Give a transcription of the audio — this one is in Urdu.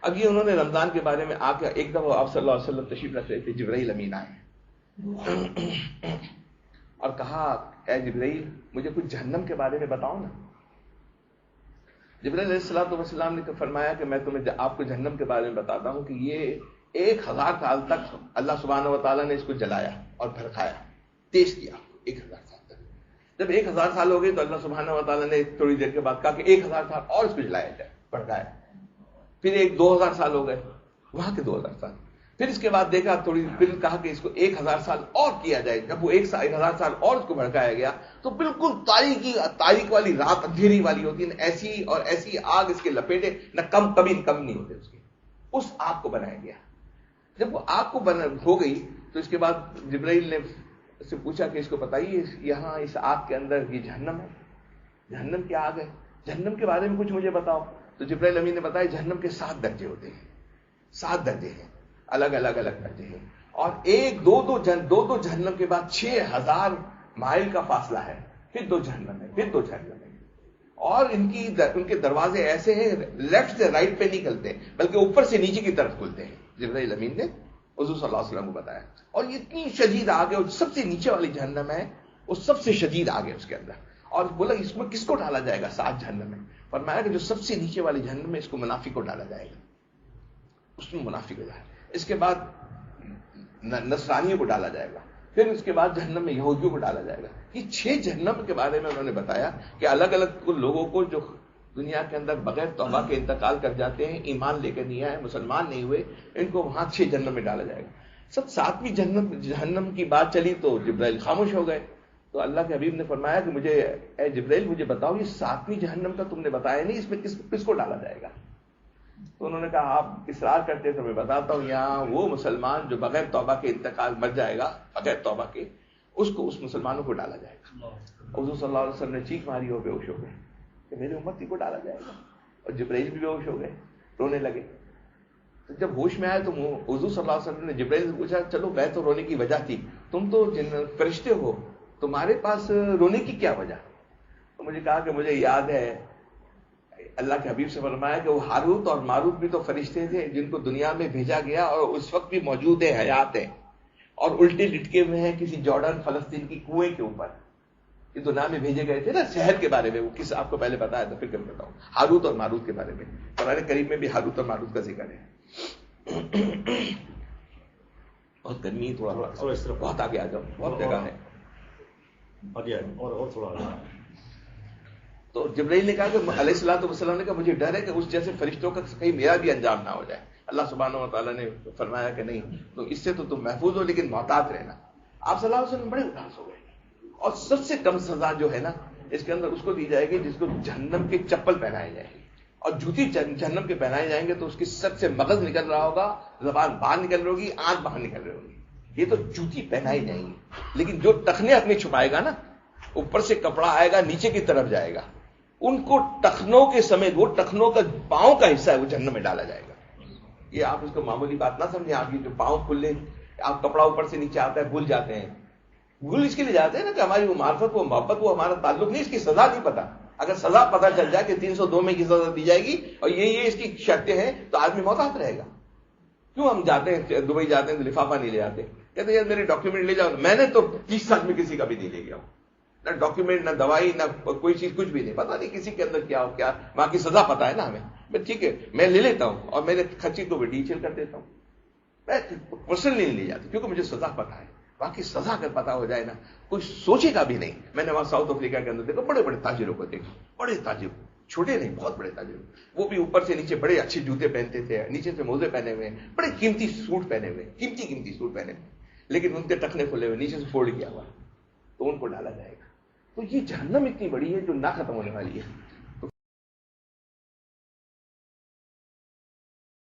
اب یہ انہوں نے رمضان کے بارے میں آ کے ایک دفعہ آپ صلی اللہ علیہ وسلم تشریف رکھ رہے تھے، جبرائیل امین آئے اور کہا اے جبرائیل مجھے کچھ جہنم کے بارے میں بتاؤ نا۔ جبرائیل علیہ السلام نے فرمایا کہ میں تمہیں آپ کو جہنم کے بارے میں بتاتا ہوں کہ یہ 1000 سال تک اللہ سبحانہ و تعالیٰ نے اس کو جلایا اور بھڑکایا، تیز کیا 1000 سال تک۔ جب 1000 سال ہو گئے تو اللہ سبحانہ و تعالیٰ نے تھوڑی دیر کے بعد کہا کہ 1000 سال اور اس کو جلایا جائے، بھڑکایا۔ پھر 2000 سال ہو گئے، وہاں کے 2000 سال، پھر اس کے بعد دیکھا تھوڑی، پھر کہا کہ اس کو 1000 سال اور کیا جائے۔ جب وہ 1000 سال اور اس کو بھڑکایا گیا تو بالکل تاریک والی رات، اندھیری والی ہوتی ہے، ایسی اور ایسی آگ اس کے لپیٹے، نہ کبھی کم نہیں ہوتے اس کے، اس آگ کو بنایا گیا۔ جب وہ آگ کو ہو گئی تو اس کے بعد جبرائیل نے اس سے پوچھا کہ اس کو بتائیے یہاں اس آگ کے اندر یہ جہنم ہے، جہنم کی آگ ہے، جہنم کے بارے میں کچھ مجھے بتاؤ۔ تو جبرائیل امین نے بتایا جہنم کے 7 درجے ہوتے ہیں، 7 درجے ہیں، الگ درجے ہیں، اور دو جہنم کے بعد 6000 مائل کا فاصلہ ہے، پھر 2 جہنم ہے، پھر 2 جہنم ہے، اور ان کے دروازے ایسے ہیں لیفٹ سے رائٹ پہ نہیں کھلتے بلکہ اوپر سے نیچے کی طرف کھلتے ہیں۔ جبرائیل امین نے حضور صلی اللہ علیہ وسلم کو بتایا، اور یہ اتنی شدید آگ ہے، اور سب سے نیچے والی جہنم ہے وہ سب سے شدید آگ ہے اس کے اندر۔ اور بولا اس میں کس کو ڈالا جائے گا 7 جہنم میں؟ فرمایا کہ جو سب سے نیچے والی جہنم میں اس کو منافق کو ڈالا جائے گا، اس میں منافق ہو جائے گا، اس کے بعد نصرانیوں کو ڈالا جائے گا، پھر اس کے بعد جہنم میں یہودیوں کو ڈالا جائے گا۔ یہ 6 جہنم کے بارے میں انہوں نے بتایا کہ الگ الگ لوگوں کو جو دنیا کے اندر بغیر توبہ کے انتقال کر جاتے ہیں، ایمان لے کر نہیں آئے، مسلمان نہیں ہوئے، ان کو وہاں 6 جہنم میں ڈالا جائے گا۔ 7ویں جہنم کی بات چلی تو جبرائیل خاموش ہو گئے، تو اللہ کے حبیب نے فرمایا کہ مجھے اے جبرائیل مجھے بتاؤ یہ 7ویں جہنم کا تم نے بتایا نہیں، اس میں کس کو ڈالا جائے گا؟ تو انہوں نے کہا آپ اصرار کرتے تو میں بتاتا ہوں، یہاں وہ مسلمان جو بغیر توبہ کے انتقال مر جائے گا بغیر توبہ کے، اس مسلمانوں کو ڈالا جائے گا۔ حضور صلی اللہ علیہ وسلم نے چیخ ماری اور بے ہوش ہو گئے کہ میرے امتی کو ڈالا جائے گا، اور جبرائیل بھی بے ہوش ہو گئے، رونے لگے۔ تو جب ہوش میں آئے تو حضور صلی اللہ علیہ وسلم نے جبرائیل سے پوچھا چلو میں تو رونے کی وجہ تھی، تم تو فرشتے ہو، تمہارے پاس رونے کی کیا وجہ؟ تو مجھے کہا کہ مجھے یاد ہے اللہ کے حبیب سے فرمایا کہ وہ ہاروت اور ماروت بھی تو فرشتے تھے جن کو دنیا میں بھیجا گیا اور اس وقت بھی موجود ہیں، حیات ہیں، اور الٹے لٹکے ہوئے ہیں کسی جارڈن فلسطین کی کنویں کے اوپر۔ یہ دنیا میں بھیجے گئے تھے نا، شہر کے بارے میں وہ کس آپ کو پہلے بتایا تھا، پھر کبھی بتاؤں ہاروت اور ماروت کے بارے میں، قرآن کریم میں بھی ہاروت اور ماروت کا ذکر ہے۔ بہت گرمی، تھوڑا بہت آگے آ جاؤ، بہت جگہ ہے اور تھوڑا۔ تو جبرائیل نے کہا کہ علیہ الصلوۃ والسلام نے کہا مجھے ڈر ہے کہ اس جیسے فرشتوں کا کہیں میرا بھی انجام نہ ہو جائے۔ اللہ سبحانہ و تعالیٰ نے فرمایا کہ نہیں، تو اس سے تو تم محفوظ ہو لیکن محتاط رہنا۔ آپ صلی اللہ علیہ وسلم بڑے اداس ہو گئے، اور سب سے کم سزا جو ہے نا اس کے اندر اس کو دی جائے گی جس کو جہنم کے چپل پہنائے جائیں گے، اور جوتی جہنم کے پہنائے جائیں گے تو اس کی سر سے مغز نکل رہا ہوگا، زبان باہر نکل رہی ہوگی، آنکھ باہر نکل رہی ہوگی، یہ تو جوتی پہنائی جائیں گی۔ لیکن جو ٹخنے اپنے چھپائے گا نا، اوپر سے کپڑا آئے گا نیچے کی طرف جائے گا، ان کو ٹخنوں کے سمیت، وہ ٹخنوں کا پاؤں کا حصہ ہے وہ جہنم میں ڈالا جائے گا۔ یہ آپ اس کو معمولی بات نہ سمجھیں، آپ یہ جو پاؤں کھلے، آپ کپڑا اوپر سے نیچے آتا ہے بھول جاتے ہیں، بھول اس کے لیے جاتے ہیں نا کہ ہماری وہ معرفت، وہ محبت، وہ ہمارا تعلق نہیں، اس کی سزا نہیں پتا۔ اگر سزا پتا چل جائے کہ 302 میں کی سزا دی جائے گی اور یہ اس کی شرطیں ہیں تو آدمی محتاط رہے گا۔ کیوں ہم جاتے ہیں دبئی جاتے ہیں تو لفافہ نہیں لے آتے، کہتے ہیں یار میرے ڈاکیومنٹ لے جاؤ، میں نے تو 30 سال میں کسی کا بھی نہیں لے گیا ہوں، نہ ڈاکیومنٹ، نہ دوائی، نہ کوئی چیز، کچھ بھی نہیں، پتا نہیں کسی کے اندر کیا ہو، کیا وہاں کی سزا پتا ہے نا ہمیں، میں ٹھیک ہے میں لے لیتا ہوں، اور میرے خرچی کو بھی ڈیٹیل کر دیتا ہوں، میں پرسنلی نہیں لے جاتی کیونکہ مجھے سزا پتا ہے۔ باقی سزا اگر پتا ہو جائے نا کوئی سوچے گا بھی نہیں۔ میں نے وہاں ساؤتھ افریقہ کے اندر دیکھا بڑے بڑے تاجروں کو دیکھا، بڑے تاجر، چھوٹے نہیں بہت بڑے تاجر، وہ بھی اوپر سے نیچے بڑے اچھے جوتے پہنتے تھے، نیچے سے موزے پہنے ہوئے، بڑے قیمتی سوٹ پہنے ہوئے، قیمتی سوٹ پہنے ہوئے، لیکن ان کے ٹخنے کھلے ہوئے، نیچے سے فولڈ کیا ہوا، تو ان کو ڈالا جائے گا۔ تو یہ جہنم اتنی بڑی ہے جو نہ ختم ہونے والی ہے۔